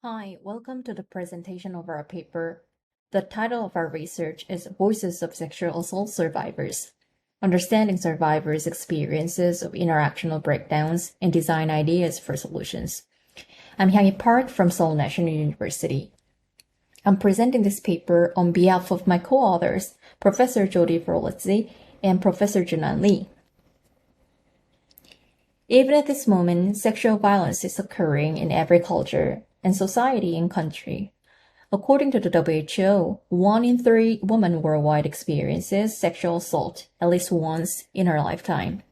Hi, welcome to the presentation of our paper. The title of our research is Voices of Sexual Assault Survivors, Understanding Survivors' Experiences of Interactional Breakdowns and Design Ideas for Solutions. I'm Hyungi Park from Seoul National University. I'm presenting this paper on behalf of my co-authors, Professor Jody Verlitzy and Professor Junan Lee. Even at this moment, sexual violence is occurring in every culture and society and country. According to the WHO, 1 in 3 women worldwide experiences sexual assault at least once in her lifetime.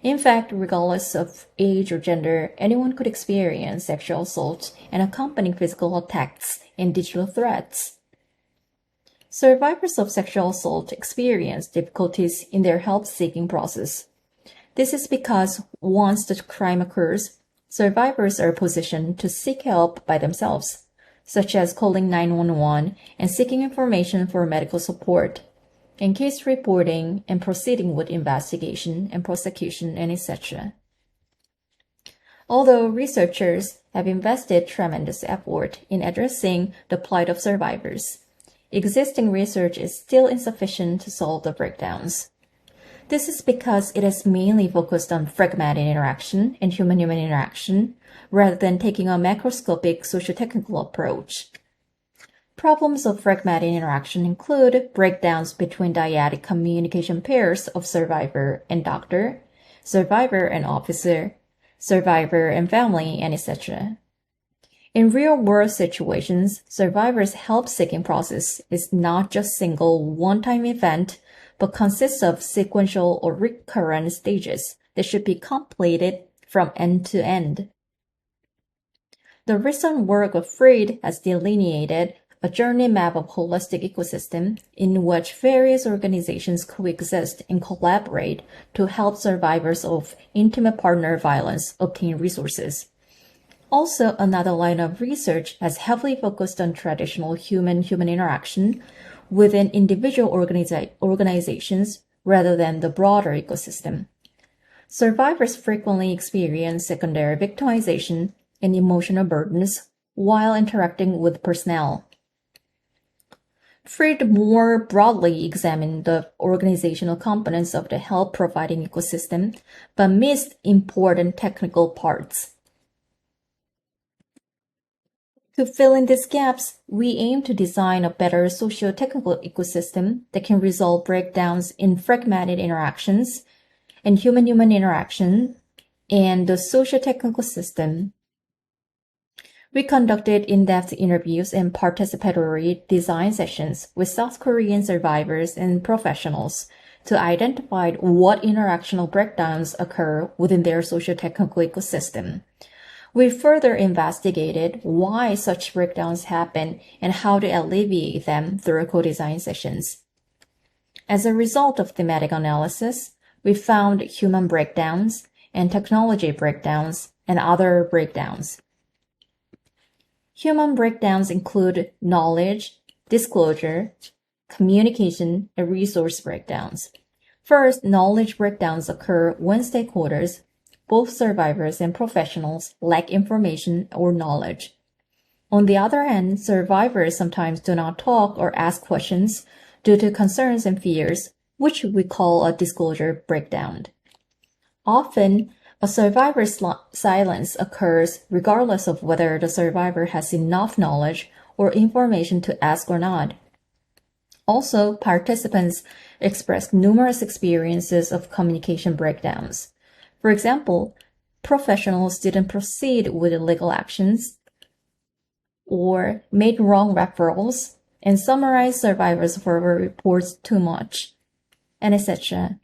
In fact, regardless of age or gender, anyone could experience sexual assault and accompanying physical attacks and digital threats. Survivors of sexual assault experience difficulties in their help-seeking process. This is because once the crime occurs, survivors are positioned to seek help by themselves, such as calling 911 and seeking information for medical support, and case reporting and proceeding with investigation and prosecution, and etc. Although researchers have invested tremendous effort in addressing the plight of survivors, existing research is still insufficient to solve the breakdowns. This is because it is mainly focused on fragmented interaction and human-human interaction, rather than taking a macroscopic socio-technical approach. Problems of fragmented interaction include breakdowns between dyadic communication pairs of survivor and doctor, survivor and officer, survivor and family, and etc. In real-world situations, survivors' help-seeking process is not just single one-time event, but consists of sequential or recurrent stages that should be completed from end to end. The recent work of Freed has delineated a journey map of holistic ecosystem in which various organizations coexist and collaborate to help survivors of intimate partner violence obtain resources. Also, another line of research has heavily focused on traditional human-human interaction within individual organizations rather than the broader ecosystem. Survivors frequently experience secondary victimization and emotional burdens while interacting with personnel. Freed more broadly examined the organizational components of the help-providing ecosystem, but missed important technical parts. To fill in these gaps, we aim to design a better socio-technical ecosystem that can resolve breakdowns in fragmented interactions and human-human interaction and the socio-technical system. We conducted in-depth interviews and participatory design sessions with South Korean survivors and professionals to identify what interactional breakdowns occur within their socio-technical ecosystem. We further investigated why such breakdowns happen and how to alleviate them through co-design sessions. As a result of thematic analysis, we found human breakdowns and technology breakdowns and other breakdowns. Human breakdowns include knowledge, disclosure, communication, and resource breakdowns. First, knowledge breakdowns occur when stakeholders, both survivors and professionals, lack information or knowledge. On the other hand, survivors sometimes do not talk or ask questions due to concerns and fears, which we call a disclosure breakdown. Often, a survivor's silence occurs regardless of whether the survivor has enough knowledge or information to ask or not. Also, participants express numerous experiences of communication breakdowns. For example, professionals didn't proceed with legal actions or made wrong referrals and summarized survivors' verbal reports too much, and etc.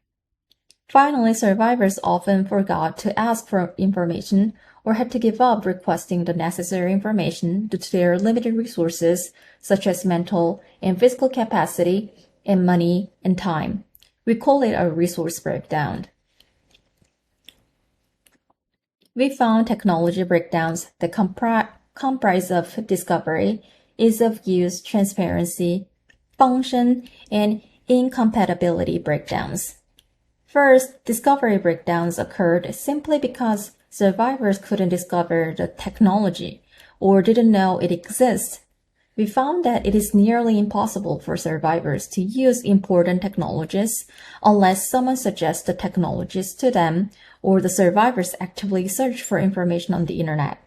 Finally, survivors often forgot to ask for information or had to give up requesting the necessary information due to their limited resources, such as mental and physical capacity and money and time. We call it a resource breakdown. We found technology breakdowns that comprise of discovery, ease of use, transparency, function, and incompatibility breakdowns. First, discovery breakdowns occurred simply because survivors couldn't discover the technology or didn't know it exists, we found that it is nearly impossible for survivors to use important technologies unless someone suggests the technologies to them or the survivors actively search for information on the internet.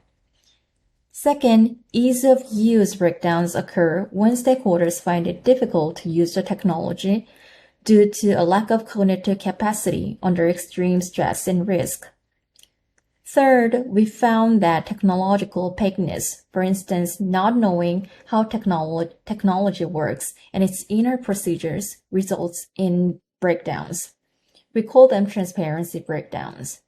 Second, ease of use breakdowns occur when stakeholders find it difficult to use the technology due to a lack of cognitive capacity under extreme stress and risk. Third, we found that technological opaqueness, for instance, not knowing how technology works and its inner procedures, results in breakdowns. We call them transparency breakdowns.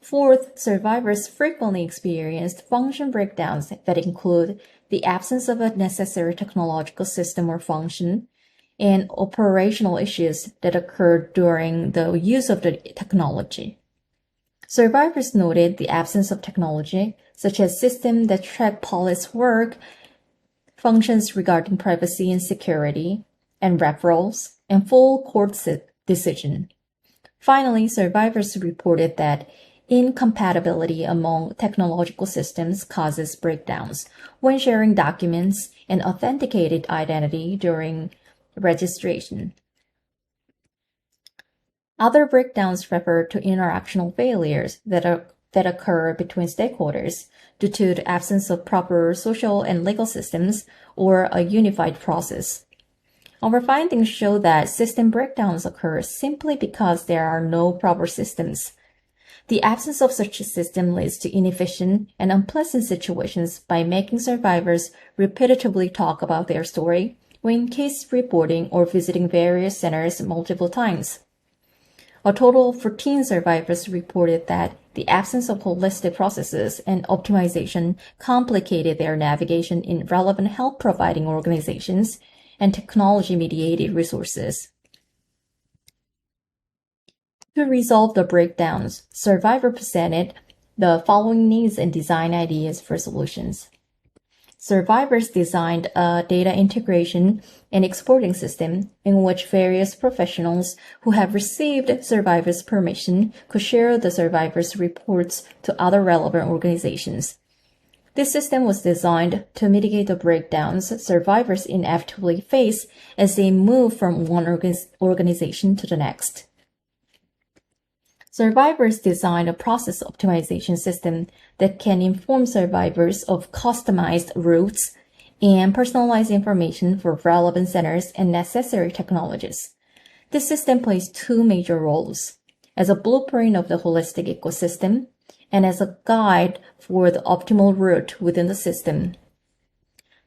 Fourth, survivors frequently experienced function breakdowns that include the absence of a necessary technological system or function and operational issues that occurred during the use of the technology. Survivors noted the absence of technology, such as systems that track police work, functions regarding privacy and security, and referrals, and full court decision. Finally, survivors reported that incompatibility among technological systems causes breakdowns when sharing documents and authenticated identity during registration. Other breakdowns refer to interactional failures that occur between stakeholders due to the absence of proper social and legal systems or a unified process. Our findings show that system breakdowns occur simply because there are no proper systems. The absence of such a system leads to inefficient and unpleasant situations by making survivors repetitively talk about their story when case reporting or visiting various centers multiple times. A total of 14 survivors reported that the absence of holistic processes and optimization complicated their navigation in relevant help providing organizations and technology-mediated resources. To resolve the breakdowns, survivors presented the following needs and design ideas for solutions. Survivors designed a data integration and exporting system in which various professionals who have received survivors' permission could share the survivors' reports to other relevant organizations. This system was designed to mitigate the breakdowns survivors inevitably face as they move from one organization to the next. Survivors designed a process optimization system that can inform survivors of customized routes and personalized information for relevant centers and necessary technologies. This system plays two major roles: as a blueprint of the holistic ecosystem and as a guide for the optimal route within the system.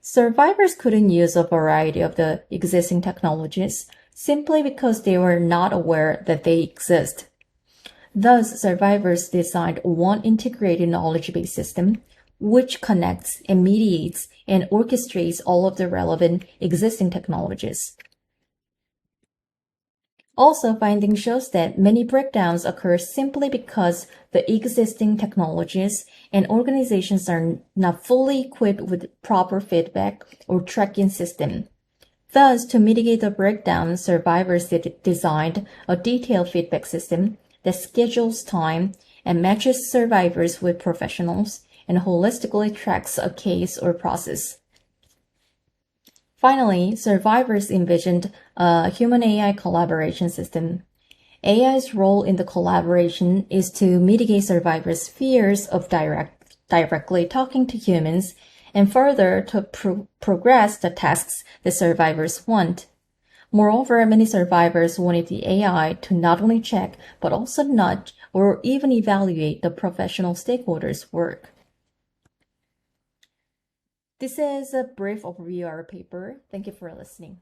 Survivors couldn't use a variety of the existing technologies simply because they were not aware that they exist. Thus, survivors designed one integrated knowledge-based system which connects and mediates and orchestrates all of the relevant existing technologies. Also, findings shows that many breakdowns occur simply because the existing technologies and organizations are not fully equipped with proper feedback or tracking system. Thus, to mitigate the breakdown, survivors designed a detailed feedback system that schedules time and matches survivors with professionals and holistically tracks a case or process. Finally, survivors envisioned a human-AI collaboration system. AI's role in the collaboration is to mitigate survivors' fears of directly talking to humans and further to progress the tasks that survivors want. Moreover, many survivors wanted the AI to not only check, but also nudge or even evaluate the professional stakeholders' work. This is a brief overview of our paper. Thank you for listening.